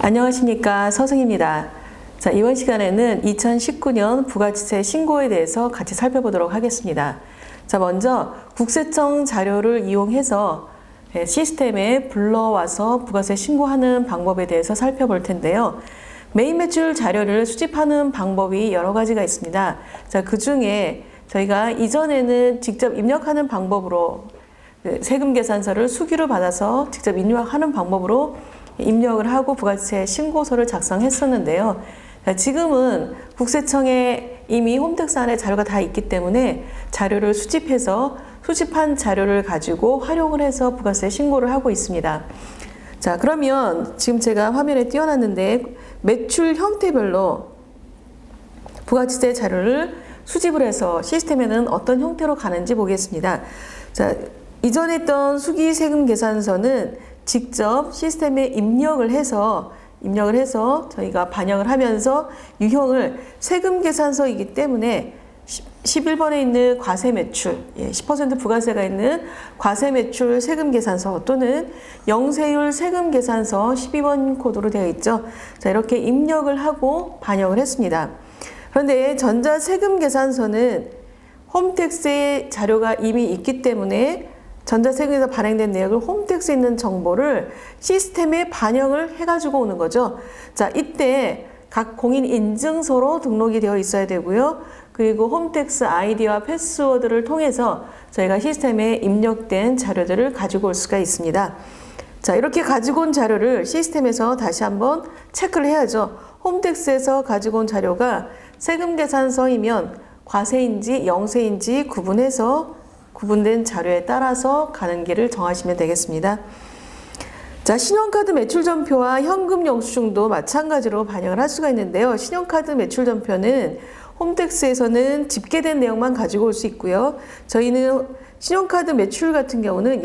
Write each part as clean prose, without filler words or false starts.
안녕하십니까, 서승입니다. 자, 이번 시간에는 2019년 부가세 신고에 대해서 같이 살펴보도록 하겠습니다. 자, 먼저 국세청 자료를 이용해서 시스템에 불러와서 부가세 신고하는 방법에 대해서 살펴볼 텐데요. 매입 매출 자료를 수집하는 방법이 여러 가지가 있습니다. 자, 그 중에 저희가 이전에는 직접 입력하는 방법으로 세금 계산서를 수기로 받아서 직접 입력하는 방법으로 입력을 하고 부가세 신고서를 작성했었는데요. 지금은 국세청에 이미 홈택스 안에 자료가 다 있기 때문에 자료를 수집해서 수집한 자료를 가지고 활용을 해서 부가세 신고를 하고 있습니다. 자, 그러면 지금 제가 화면에 띄워놨는데 매출 형태별로 부가세 자료를 수집을 해서 시스템에는 어떤 형태로 가는지 보겠습니다. 자, 이전에 했던 수기 세금 계산서는 직접 시스템에 입력을 해서 저희가 반영을 하면서 유형을 세금 계산서이기 때문에 11번에 있는 과세 매출, 10% 부가세가 있는 과세 매출 세금 계산서 또는 영세율 세금 계산서 12번 코드로 되어 있죠. 자, 이렇게 입력을 하고 반영을 했습니다. 그런데 전자 세금 계산서는 홈택스의 자료가 이미 있기 때문에 전자세금에서 발행된 내역을 홈택스에 있는 정보를 시스템에 반영을 해가지고 오는 거죠. 자, 이때 각 공인 인증서로 등록이 되어 있어야 되고요. 그리고 홈택스 아이디와 패스워드를 통해서 저희가 시스템에 입력된 자료들을 가지고 올 수가 있습니다. 자, 이렇게 가지고 온 자료를 시스템에서 다시 한번 체크를 해야죠. 홈택스에서 가지고 온 자료가 세금 계산서이면 과세인지 영세인지 구분된 자료에 따라서 가는 길을 정하시면 되겠습니다. 자, 신용카드 매출전표와 현금 영수증도 마찬가지로 반영을 할 수가 있는데요. 신용카드 매출전표는 홈택스에서는 집계된 내용만 가지고 올 수 있고요. 저희는 신용카드 매출 같은 경우는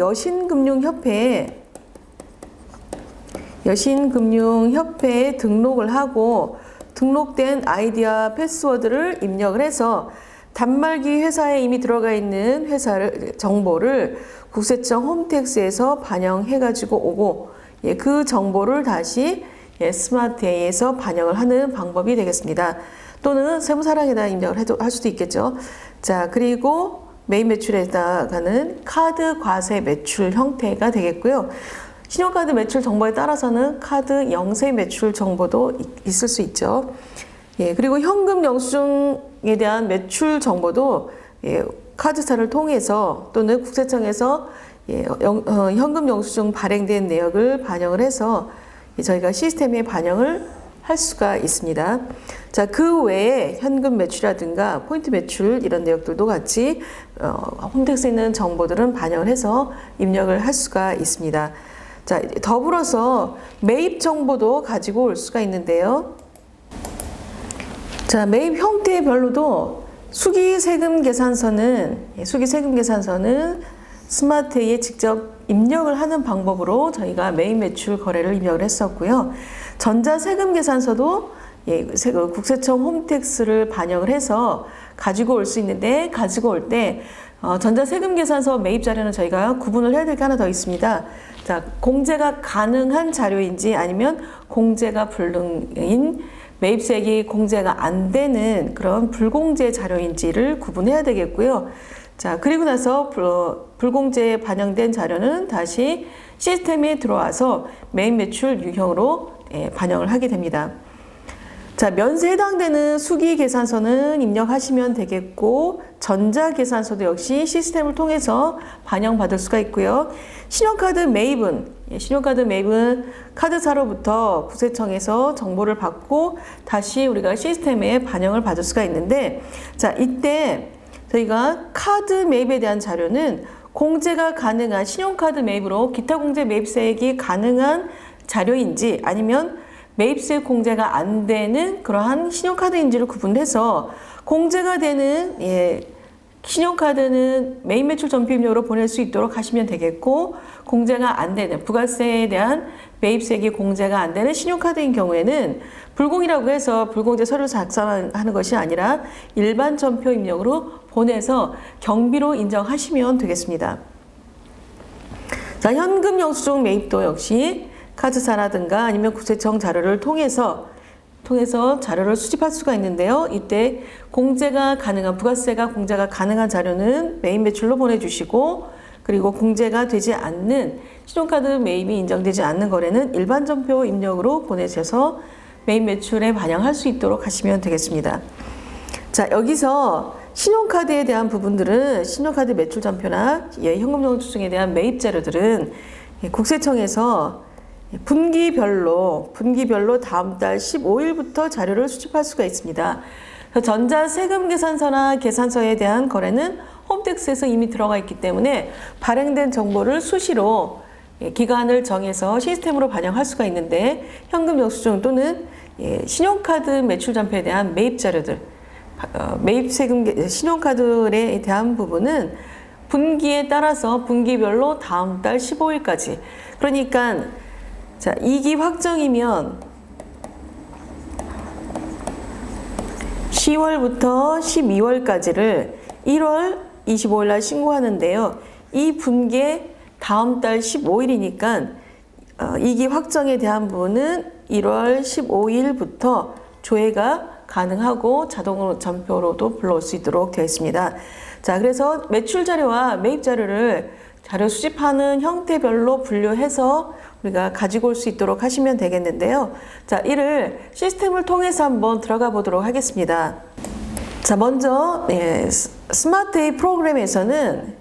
여신금융협회에 등록을 하고 등록된 아이디와 패스워드를 입력을 해서 단말기 회사에 이미 들어가 있는 정보를 국세청 홈택스에서 반영해가지고 오고, 그 정보를 다시 스마트A에서 반영을 하는 방법이 되겠습니다. 또는 세무사랑에다 입력을 할 수도 있겠죠. 자, 그리고 매입 매출에다가는 카드 과세 매출 형태가 되겠고요. 신용카드 매출 정보에 따라서는 카드 영세 매출 정보도 있을 수 있죠. 그리고 현금 영수증에 대한 매출 정보도 카드사를 통해서 또는 국세청에서 현금 영수증 발행된 내역을 반영을 해서 저희가 시스템에 반영을 할 수가 있습니다. 자, 그 외에 현금 매출이라든가 포인트 매출 이런 내역들도 같이 홈택스에 있는 정보들은 반영을 해서 입력을 할 수가 있습니다. 자, 더불어서 매입 정보도 가지고 올 수가 있는데요. 자, 매입 형태별로도 수기 세금 계산서는 스마트A에 직접 입력을 하는 방법으로 저희가 매입 매출 거래를 입력을 했었고요. 전자 세금 계산서도 국세청 홈택스를 반영을 해서 가지고 올 수 있는데, 가지고 올 때 전자 세금 계산서 매입 자료는 저희가 구분을 해야 될 게 하나 더 있습니다. 자, 공제가 가능한 자료인지 아니면 공제가 불능인 매입세액이 공제가 안 되는 그런 불공제 자료인지를 구분해야 되겠고요. 자, 그리고 나서 불공제에 반영된 자료는 다시 시스템에 들어와서 매입 매출 유형으로 반영을 하게 됩니다. 자, 면세에 해당되는 수기 계산서는 입력하시면 되겠고, 전자 계산서도 역시 시스템을 통해서 반영받을 수가 있고요. 신용카드 매입은 카드사로부터 국세청에서 정보를 받고 다시 우리가 시스템에 반영을 받을 수가 있는데, 자, 이때 저희가 카드 매입에 대한 자료는 공제가 가능한 신용카드 매입으로 기타 공제 매입세액이 가능한 자료인지 아니면 매입세 공제가 안 되는 그러한 신용카드인지를 구분해서 공제가 되는 신용카드는 매입 매출 전표 입력으로 보낼 수 있도록 하시면 되겠고, 공제가 안 되는 부가세에 대한 매입세액이 공제가 안 되는 신용카드인 경우에는 불공이라고 해서 불공제 서류 작성하는 것이 아니라 일반 전표 입력으로 보내서 경비로 인정하시면 되겠습니다. 자, 현금 영수증 매입도 역시 카드사라든가 아니면 국세청 자료를 통해서 자료를 수집할 수가 있는데요. 이때 공제가 가능한, 부가세가 공제가 가능한 자료는 매입 매출로 보내주시고, 그리고 공제가 되지 않는 신용카드 매입이 인정되지 않는 거래는 일반 전표 입력으로 보내셔서 매입 매출에 반영할 수 있도록 하시면 되겠습니다. 자, 여기서 신용카드에 대한 부분들은 신용카드 매출 전표나 현금영수증에 대한 매입 자료들은 국세청에서 분기별로 다음 달 15일부터 자료를 수집할 수가 있습니다. 전자세금계산서나 계산서에 대한 거래는 홈택스에서 이미 들어가 있기 때문에 발행된 정보를 수시로 기간을 정해서 시스템으로 반영할 수가 있는데, 현금영수증 또는 신용카드 매출 전표에 대한 매입 자료들, 매입세금 신용카드에 대한 부분은 분기에 따라서 분기별로 다음 달 15일까지, 그러니까 자, 2기 확정이면 10월부터 12월까지를 1월 25일 날 신고하는데요. 이 분기에 다음 달 15일이니까 2기 확정에 대한 부분은 1월 15일부터 조회가 가능하고 자동으로 전표로도 불러올 수 있도록 되어 있습니다. 자, 그래서 매출 자료와 매입 자료를 자료 수집하는 형태별로 분류해서 우리가 가지고 올 수 있도록 하시면 되겠는데요. 자, 이를 시스템을 통해서 한번 들어가 보도록 하겠습니다. 자, 먼저 스마트A 프로그램에서는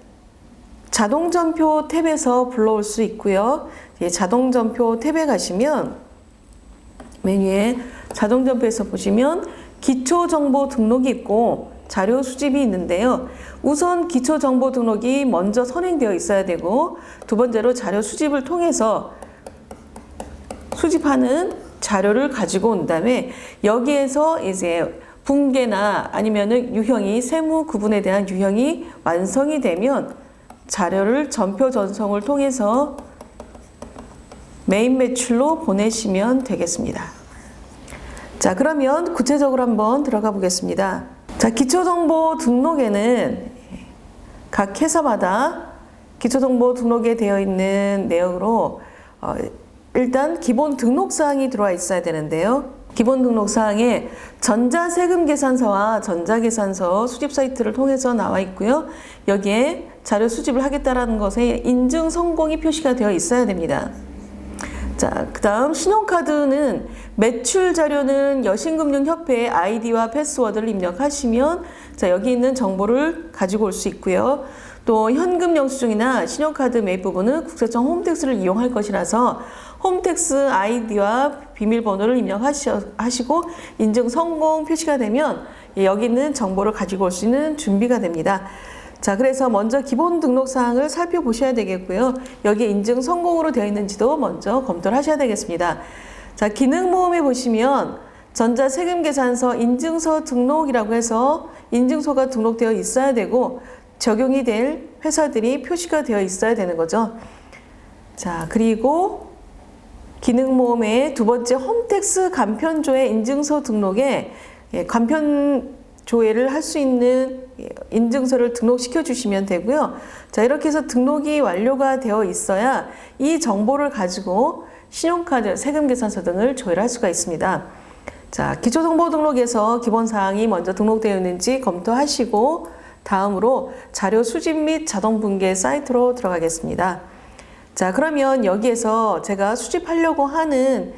자동전표 탭에서 불러올 수 있고요. 자동전표 탭에 가시면 메뉴에 자동전표에서 보시면 기초정보 등록이 있고 자료 수집이 있는데요. 우선 기초정보 등록이 먼저 선행되어 있어야 되고, 두 번째로 자료 수집을 통해서 수집하는 자료를 가지고 온 다음에 여기에서 이제 분계나 아니면은 유형이, 세무 구분에 대한 유형이 완성이 되면 자료를 전표 전송을 통해서 매입 매출로 보내시면 되겠습니다. 자, 그러면 구체적으로 한번 들어가 보겠습니다. 자, 기초정보 등록에는 각 회사마다 기초정보 등록에 되어 있는 내용으로 일단 기본 등록사항이 들어와 있어야 되는데요. 기본 등록사항에 전자세금계산서와 전자계산서 수집 사이트를 통해서 나와 있고요. 여기에 자료 수집을 하겠다라는 것에 인증 성공이 표시가 되어 있어야 됩니다. 자, 그 다음 신용카드는 매출 자료는 여신금융협회의 아이디와 패스워드를 입력하시면 자, 여기 있는 정보를 가지고 올 수 있고요. 또 현금영수증이나 신용카드 매입 부분은 국세청 홈택스를 이용할 것이라서 홈택스 아이디와 비밀번호를 입력하시고 인증 성공 표시가 되면 여기 있는 정보를 가지고 올 수 있는 준비가 됩니다. 자, 그래서 먼저 기본 등록 사항을 살펴보셔야 되겠고요. 여기에 인증 성공으로 되어 있는지도 먼저 검토를 하셔야 되겠습니다. 자, 기능 모음에 보시면 전자세금계산서 인증서 등록이라고 해서 인증서가 등록되어 있어야 되고 적용이 될 회사들이 표시가 되어 있어야 되는 거죠. 자, 그리고 기능 모음의 두 번째 홈택스 간편조회 인증서 등록에 간편 조회를 할 수 있는 인증서를 등록시켜 주시면 되고요. 자, 이렇게 해서 등록이 완료가 되어 있어야 이 정보를 가지고 신용카드, 세금계산서 등을 조회를 할 수가 있습니다. 자, 기초정보 등록에서 기본사항이 먼저 등록되어 있는지 검토하시고 다음으로 자료 수집 및 자동분계 사이트로 들어가겠습니다. 자, 그러면 여기에서 제가 수집하려고 하는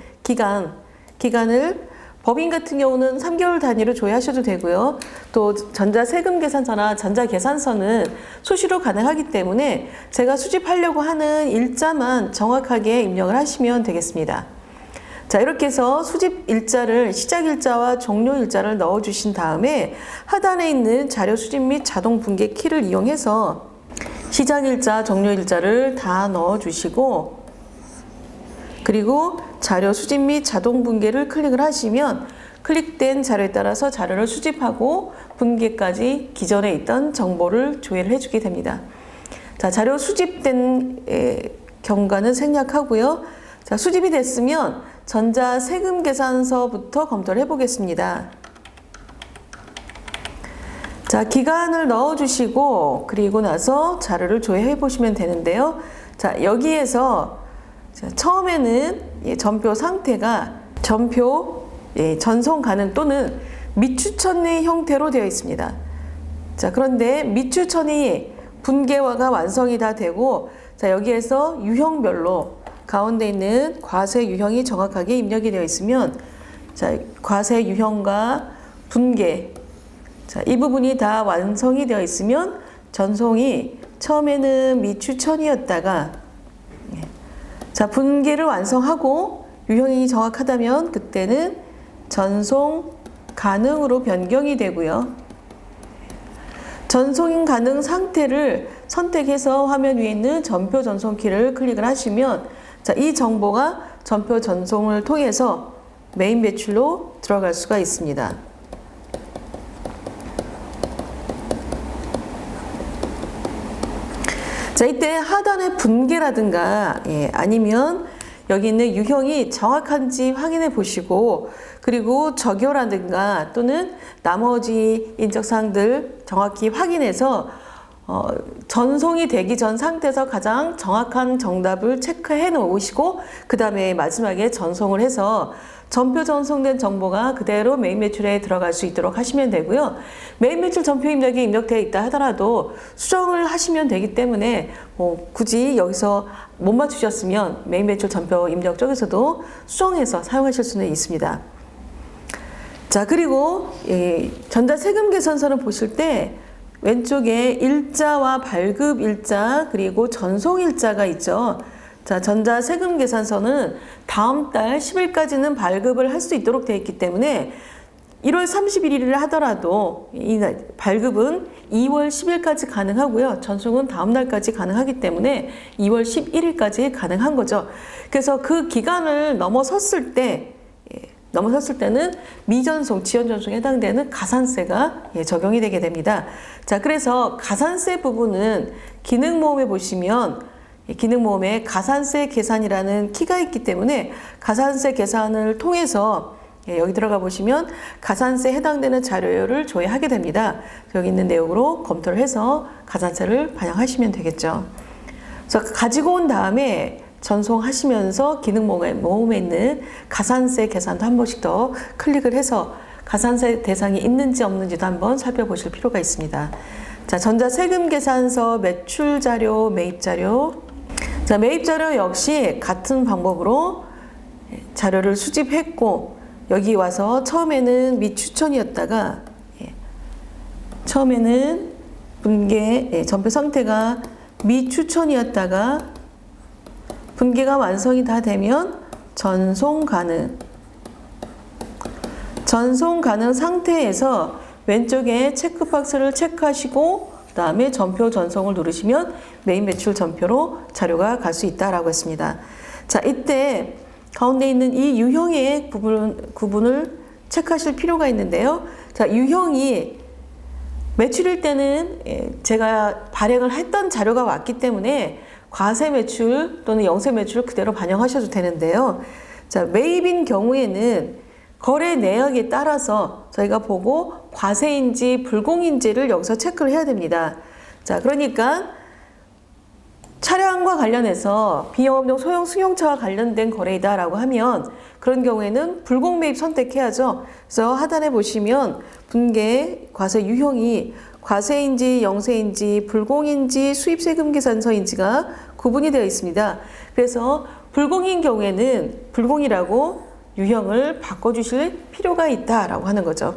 기간을 법인 같은 경우는 3개월 단위로 조회하셔도 되고요. 또 전자세금계산서나 전자계산서는 수시로 가능하기 때문에 제가 수집하려고 하는 일자만 정확하게 입력을 하시면 되겠습니다. 자, 이렇게 해서 수집 일자를 시작 일자와 종료 일자를 넣어 주신 다음에 하단에 있는 자료 수집 및 자동 분계 키를 이용해서 시작 일자, 종료 일자를 다 넣어 주시고 그리고 자료 수집 및 자동 분계를 클릭을 하시면 클릭된 자료에 따라서 자료를 수집하고 분계까지 기존에 있던 정보를 조회를 해주게 됩니다. 자, 자료 수집된 경과는 생략하고요. 자, 수집이 됐으면 전자세금계산서부터 검토를 해보겠습니다. 자, 기간을 넣어주시고 그리고 나서 자료를 조회해 보시면 되는데요. 자, 여기에서 자, 처음에는 전표 상태가 전표 전송 가능 또는 미추천의 형태로 되어 있습니다. 자, 그런데 미추천이 분계화가 완성이 다 되고, 자, 여기에서 유형별로 가운데 있는 과세 유형이 정확하게 입력이 되어 있으면, 자, 과세 유형과 분계, 자, 이 부분이 다 완성이 되어 있으면 전송이 처음에는 미추천이었다가, 자, 분계를 완성하고 유형이 정확하다면 그때는 전송 가능으로 변경이 되고요. 전송 가능 상태를 선택해서 화면 위에 있는 전표 전송키를 클릭을 하시면, 자, 이 정보가 전표 전송을 통해서 메인 매출로 들어갈 수가 있습니다. 자, 이때 하단의 분계라든가 아니면 여기 있는 유형이 정확한지 확인해 보시고, 그리고 적요라든가 또는 나머지 인적사항들 정확히 확인해서 전송이 되기 전 상태에서 가장 정확한 정답을 체크해 놓으시고, 그 다음에 마지막에 전송을 해서 전표 전송된 정보가 그대로 메인 매출에 들어갈 수 있도록 하시면 되고요. 메인 매출 전표 입력이 입력되어 있다 하더라도 수정을 하시면 되기 때문에 굳이 여기서 못 맞추셨으면 메인 매출 전표 입력 쪽에서도 수정해서 사용하실 수는 있습니다. 자, 그리고 전자세금 계산서를 보실 때 왼쪽에 일자와 발급 일자 그리고 전송 일자가 있죠. 자, 전자세금 계산서는 다음 달 10일까지는 발급을 할 수 있도록 되어 있기 때문에 1월 31일을 하더라도 이 발급은 2월 10일까지 가능하고요. 전송은 다음 날까지 가능하기 때문에 2월 11일까지 가능한 거죠. 그래서 그 기간을 넘어섰을 때는 미전송, 지연전송에 해당되는 가산세가 적용이 되게 됩니다. 자, 그래서 가산세 부분은 기능모음에 보시면 기능모음에 가산세 계산이라는 키가 있기 때문에 가산세 계산을 통해서 여기 들어가 보시면 가산세에 해당되는 자료를 조회하게 됩니다. 여기 있는 내용으로 검토를 해서 가산세를 반영하시면 되겠죠. 그래서 가지고 온 다음에 전송하시면서 기능모음에 있는 가산세 계산도 한 번씩 더 클릭을 해서 가산세 대상이 있는지 없는지도 한번 살펴보실 필요가 있습니다. 자, 전자세금 계산서 매출 자료, 매입 자료. 자, 매입 자료 역시 같은 방법으로 자료를 수집했고, 여기 와서 처음에는 미추천이었다가 처음에는 분계 전표 상태가 미추천이었다가 분계가 완성이 다 되면 전송 가능 상태에서 왼쪽에 체크박스를 체크하시고 그 다음에 전표 전송을 누르시면 메인 매출 전표로 자료가 갈 수 있다라고 했습니다. 자, 이때 가운데 있는 이 유형의 구분을 체크하실 필요가 있는데요. 자, 유형이 매출일 때는 제가 발행을 했던 자료가 왔기 때문에 과세 매출 또는 영세 매출을 그대로 반영하셔도 되는데요. 자, 매입인 경우에는 거래 내역에 따라서 저희가 보고 과세인지 불공인지를 여기서 체크를 해야 됩니다. 자, 그러니까 차량과 관련해서 비영업용 소형 승용차와 관련된 거래이다라고 하면 그런 경우에는 불공매입 선택해야죠. 그래서 하단에 보시면 분계 과세 유형이 과세인지 영세인지 불공인지 수입세금 계산서인지가 구분이 되어 있습니다. 그래서 불공인 경우에는 불공이라고 유형을 바꿔주실 필요가 있다라고 하는 거죠.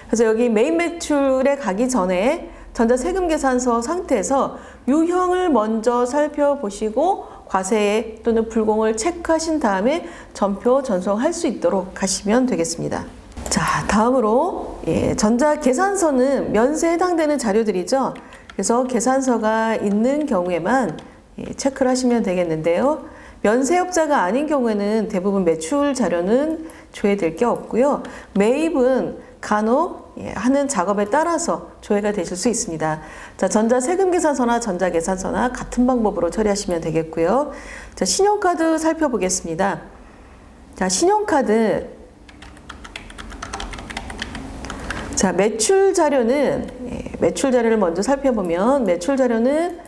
그래서 여기 메인 매출에 가기 전에 전자세금 계산서 상태에서 유형을 먼저 살펴보시고 과세 또는 불공을 체크하신 다음에 전표 전송할 수 있도록 하시면 되겠습니다. 자, 다음으로 전자계산서는 면세에 해당되는 자료들이죠. 그래서 계산서가 있는 경우에만 체크를 하시면 되겠는데요. 면세업자가 아닌 경우에는 대부분 매출 자료는 조회될 게 없고요. 매입은 간혹 하는 작업에 따라서 조회가 되실 수 있습니다. 자, 전자세금계산서나 전자계산서나 같은 방법으로 처리하시면 되겠고요. 자, 신용카드 살펴보겠습니다. 자, 신용카드. 자, 매출 자료는 매출 자료를 먼저 살펴보면 매출 자료는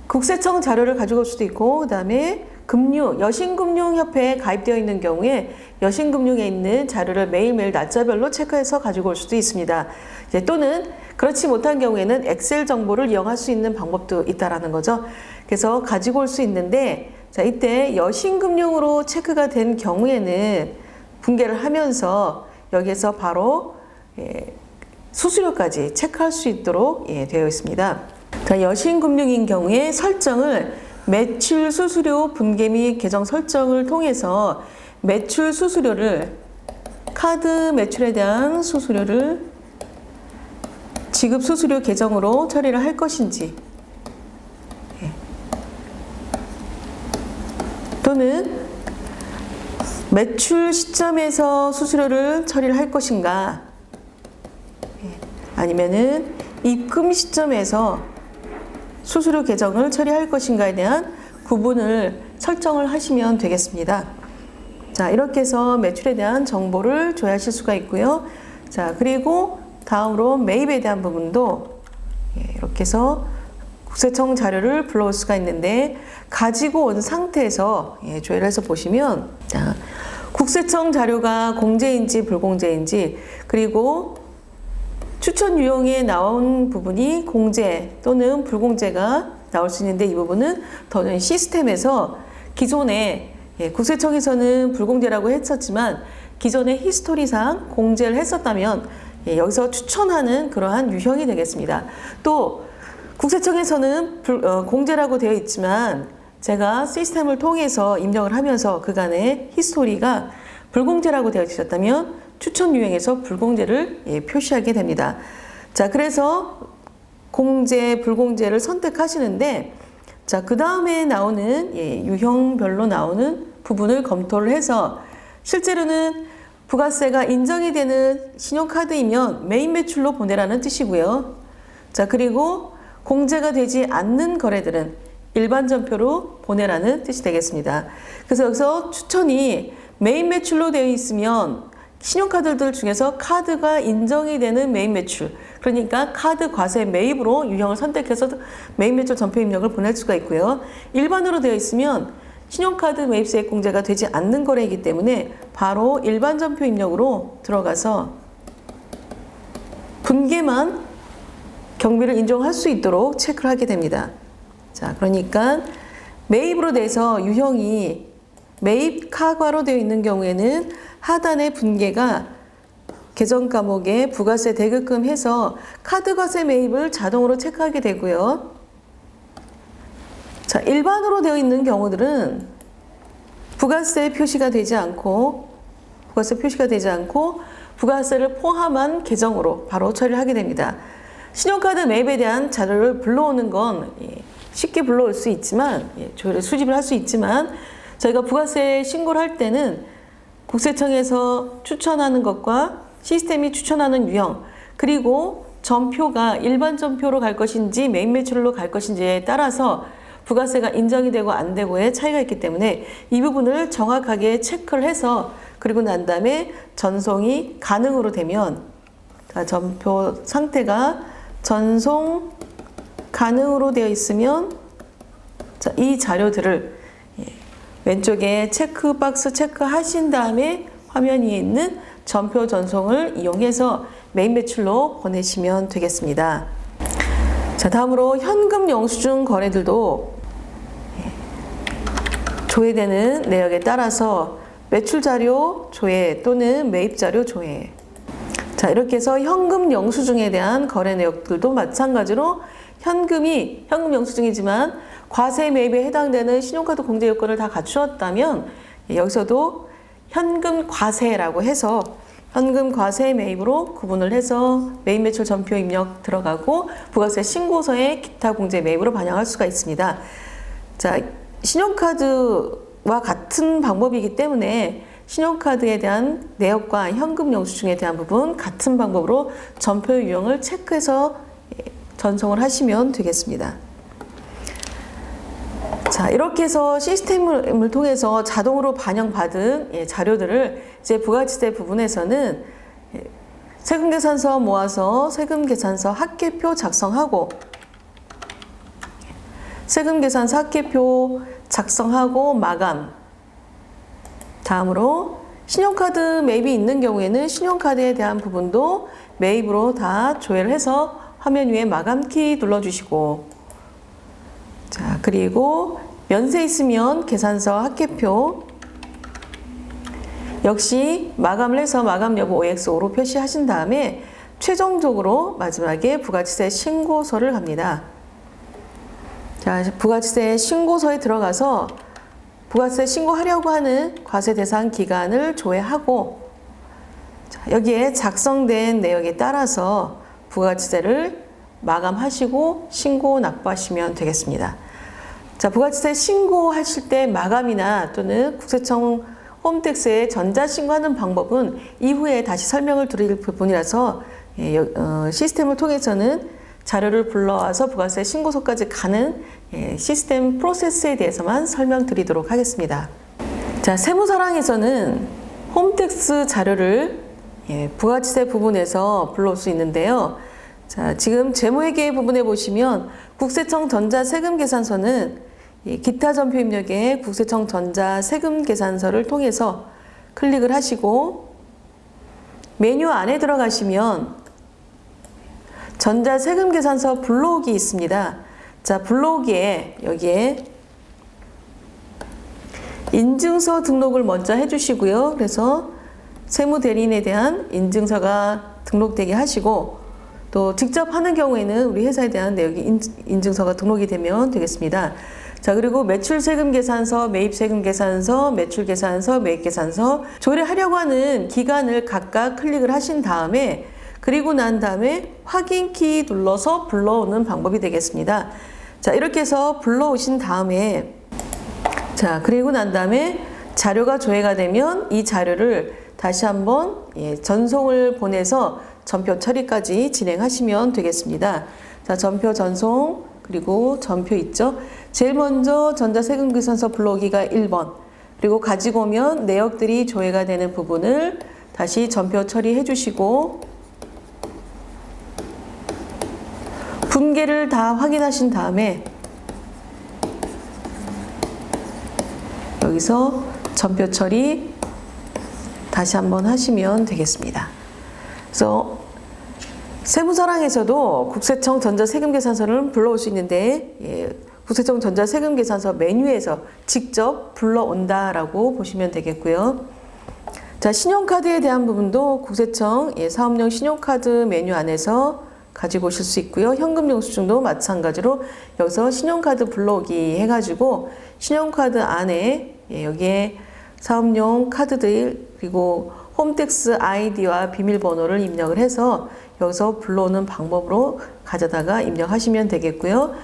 국세청 자료를 가지고 올 수도 있고, 그 다음에 여신금융협회에 가입되어 있는 경우에 여신금융에 있는 자료를 매일매일 날짜별로 체크해서 가지고 올 수도 있습니다. 이제 또는 그렇지 못한 경우에는 엑셀 정보를 이용할 수 있는 방법도 있다라는 거죠. 그래서 가지고 올 수 있는데, 자, 이때 여신금융으로 체크가 된 경우에는 분개를 하면서 여기에서 바로 수수료까지 체크할 수 있도록 되어 있습니다. 자, 여신금융인 경우에 설정을 매출 수수료 분개 및 계정 설정을 통해서 매출 수수료를 카드 매출에 대한 수수료를 지급 수수료 계정으로 처리를 할 것인지, 또는 매출 시점에서 수수료를 처리를 할 것인가, 아니면은 입금 시점에서 수수료 계정을 처리할 것인가에 대한 구분을 설정을 하시면 되겠습니다. 자, 이렇게 해서 매출에 대한 정보를 조회하실 수가 있고요. 자, 그리고 다음으로 매입에 대한 부분도 이렇게 해서 국세청 자료를 불러올 수가 있는데, 가지고 온 상태에서 조회를 해서 보시면, 자, 국세청 자료가 공제인지 불공제인지, 그리고 추천 유형에 나온 부분이 공제 또는 불공제가 나올 수 있는데, 이 부분은 더는 시스템에서 기존에 국세청에서는 불공제라고 했었지만 기존의 히스토리상 공제를 했었다면 여기서 추천하는 그러한 유형이 되겠습니다. 또 국세청에서는 공제라고 되어 있지만 제가 시스템을 통해서 입력을 하면서 그간의 히스토리가 불공제라고 되어 있었다면 추천 유형에서 불공제를 표시하게 됩니다. 자, 그래서 공제, 불공제를 선택하시는데, 자, 그 다음에 나오는 유형별로 나오는 부분을 검토를 해서 실제로는 부가세가 인정이 되는 신용카드이면 메인 매출로 보내라는 뜻이고요. 자, 그리고 공제가 되지 않는 거래들은 일반 전표로 보내라는 뜻이 되겠습니다. 그래서 여기서 추천이 메인 매출로 되어 있으면 신용카드들 중에서 카드가 인정이 되는 메인 매출, 그러니까 카드 과세 매입으로 유형을 선택해서 메인 매출 전표 입력을 보낼 수가 있고요. 일반으로 되어 있으면 신용카드 매입세액 공제가 되지 않는 거래이기 때문에 바로 일반 전표 입력으로 들어가서 분개만 경비를 인정할 수 있도록 체크를 하게 됩니다. 자, 그러니까 매입으로 돼서 유형이 매입 카과로 되어 있는 경우에는 하단의 분개가 계정 과목에 부가세 대급금 해서 카드 과세 매입을 자동으로 체크하게 되고요. 자, 일반으로 되어 있는 경우들은 부가세 표시가 되지 않고 부가세를 포함한 계정으로 바로 처리를 하게 됩니다. 신용카드 매입에 대한 자료를 불러오는 건 쉽게 불러올 수 있지만, 조회를 수집을 할 수 있지만, 저희가 부가세 신고를 할 때는 국세청에서 추천하는 것과 시스템이 추천하는 유형, 그리고 전표가 일반 전표로 갈 것인지 메인 매출로 갈 것인지에 따라서 부가세가 인정이 되고 안 되고의 차이가 있기 때문에 이 부분을 정확하게 체크를 해서, 그리고 난 다음에 전송이 가능으로 되면, 자, 전표 상태가 전송 가능으로 되어 있으면, 자, 이 자료들을 왼쪽에 체크박스 체크하신 다음에 화면 위에 있는 전표 전송을 이용해서 메인 매출로 보내시면 되겠습니다. 자, 다음으로 현금 영수증 거래들도 조회되는 내역에 따라서 매출 자료 조회 또는 매입 자료 조회. 자, 이렇게 해서 현금 영수증에 대한 거래 내역들도 마찬가지로 현금 영수증이지만 과세 매입에 해당되는 신용카드 공제 요건을 다 갖추었다면 여기서도 현금 과세라고 해서 현금 과세 매입으로 구분을 해서 메인 매출 전표 입력 들어가고 부가세 신고서에 기타 공제 매입으로 반영할 수가 있습니다. 자, 신용카드와 같은 방법이기 때문에 신용카드에 대한 내역과 현금 영수증에 대한 부분 같은 방법으로 전표 유형을 체크해서 전송을 하시면 되겠습니다. 자, 이렇게 해서 시스템을 통해서 자동으로 반영받은 자료들을 이제 부가지세 부분에서는 세금계산서 모아서 세금계산서 합계표 작성하고 세금계산서 합계표 작성하고 마감. 다음으로 신용카드 매입이 있는 경우에는 신용카드에 대한 부분도 매입으로 다 조회를 해서 화면 위에 마감키 눌러주시고, 자, 그리고 면세 있으면 계산서 합계표 역시 마감을 해서 마감 여부 OX5로 표시하신 다음에 최종적으로 마지막에 부가치세 신고서를 갑니다. 자, 부가치세 신고서에 들어가서 부가세 신고하려고 하는 과세 대상 기간을 조회하고, 자, 여기에 작성된 내역에 따라서 부가치세를 마감하시고 신고 납부하시면 되겠습니다. 자, 부가치세 신고하실 때 마감이나 또는 국세청 홈택스에 전자신고하는 방법은 이후에 다시 설명을 드릴 부분이라서 시스템을 통해서는 자료를 불러와서 부가세 신고서까지 가는 시스템 프로세스에 대해서만 설명드리도록 하겠습니다. 자, 세무사랑에서는 홈택스 자료를 부가치세 부분에서 불러올 수 있는데요. 자, 지금 재무회계 부분에 보시면 국세청 전자세금계산서는 기타 전표 입력에 국세청 전자세금계산서를 통해서 클릭을 하시고 메뉴 안에 들어가시면 전자세금계산서 불러오기 있습니다. 자, 불러오기에 여기에 인증서 등록을 먼저 해주시고요. 그래서 세무대리인에 대한 인증서가 등록되게 하시고, 또 직접 하는 경우에는 우리 회사에 대한 내역이 인증서가 등록이 되면 되겠습니다. 자, 그리고 매출세금계산서, 매입세금계산서, 매출계산서, 매입계산서 조회하려고 하는 기간을 각각 클릭을 하신 다음에, 그리고 난 다음에 확인키 눌러서 불러오는 방법이 되겠습니다. 자, 이렇게 해서 불러오신 다음에, 자, 그리고 난 다음에 자료가 조회가 되면 이 자료를 다시 한번 전송을 보내서 전표 처리까지 진행하시면 되겠습니다. 자, 전표 전송, 그리고 전표 있죠? 제일 먼저 전자세금계산서 불러오기가 1번, 그리고 가지고 오면 내역들이 조회가 되는 부분을 다시 전표 처리해 주시고, 분계를 다 확인하신 다음에 여기서 전표 처리 다시 한번 하시면 되겠습니다. 그래서 세무사랑에서도 국세청 전자세금계산서를 불러올 수 있는데, 국세청 전자세금계산서 메뉴에서 직접 불러온다라고 보시면 되겠고요. 자, 신용카드에 대한 부분도 국세청 사업용 신용카드 메뉴 안에서 가지고 오실 수 있고요. 현금 영수증도 마찬가지로 여기서 신용카드 불러오기 해가지고 신용카드 안에 여기에 사업용 카드들, 그리고 홈택스 아이디와 비밀번호를 입력을 해서 여기서 불러오는 방법으로 가져다가 입력하시면 되겠고요.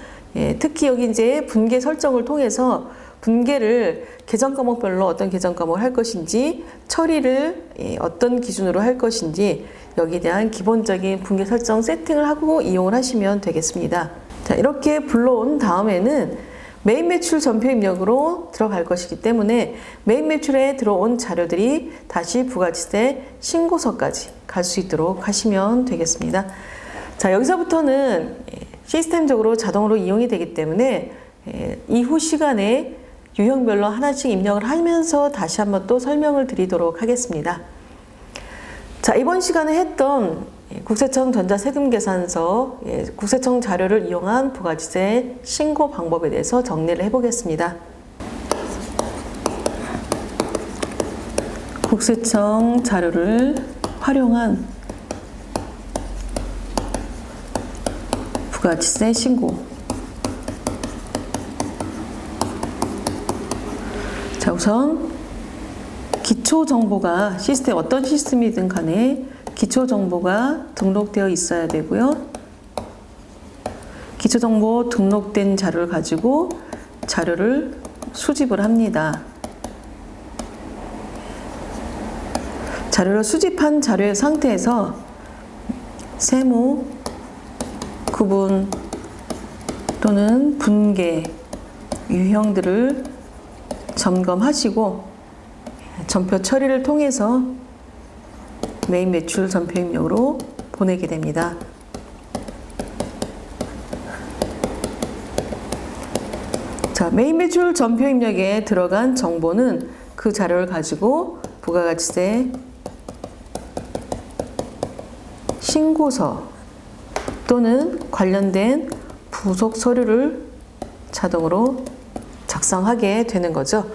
특히 여기 이제 분계 설정을 통해서 분계를 계정 과목별로 어떤 계정 과목을 할 것인지, 처리를 어떤 기준으로 할 것인지 여기에 대한 기본적인 분계 설정 세팅을 하고 이용을 하시면 되겠습니다. 자, 이렇게 불러온 다음에는 매입 매출 전표 입력으로 들어갈 것이기 때문에 매입 매출에 들어온 자료들이 다시 부가치세 신고서까지 갈 수 있도록 하시면 되겠습니다. 자, 여기서부터는 시스템적으로 자동으로 이용이 되기 때문에 이후 시간에 유형별로 하나씩 입력을 하면서 다시 한번 또 설명을 드리도록 하겠습니다. 자, 이번 시간에 했던 국세청 전자세금계산서, 국세청 자료를 이용한 부가치세 신고 방법에 대해서 정리를 해보겠습니다. 국세청 자료를 활용한 부가치세 신고. 자, 우선 기초 정보가 어떤 시스템이든 간에 기초 정보가 등록되어 있어야 되고요. 기초 정보 등록된 자료를 가지고 자료를 수집을 합니다. 자료를 수집한 자료의 상태에서 세무, 구분 또는 분계, 유형들을 점검하시고 전표 처리를 통해서 매입 매출 전표 입력으로 보내게 됩니다. 자, 매입 매출 전표 입력에 들어간 정보는 그 자료를 가지고 부가가치세 신고서 또는 관련된 부속 서류를 자동으로 작성하게 되는 거죠.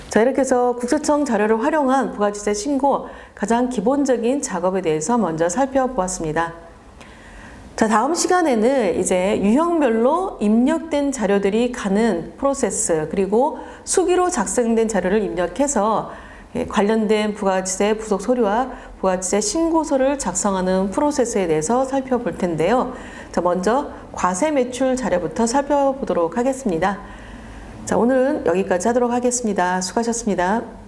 자, 이렇게 해서 국세청 자료를 활용한 부가가치세 신고 가장 기본적인 작업에 대해서 먼저 살펴보았습니다. 자, 다음 시간에는 이제 유형별로 입력된 자료들이 가는 프로세스, 그리고 수기로 작성된 자료를 입력해서 관련된 부가가치세 부속 서류와 부가가치세 신고서를 작성하는 프로세스에 대해서 살펴볼 텐데요. 자, 먼저 과세 매출 자료부터 살펴보도록 하겠습니다. 자, 오늘은 여기까지 하도록 하겠습니다. 수고하셨습니다.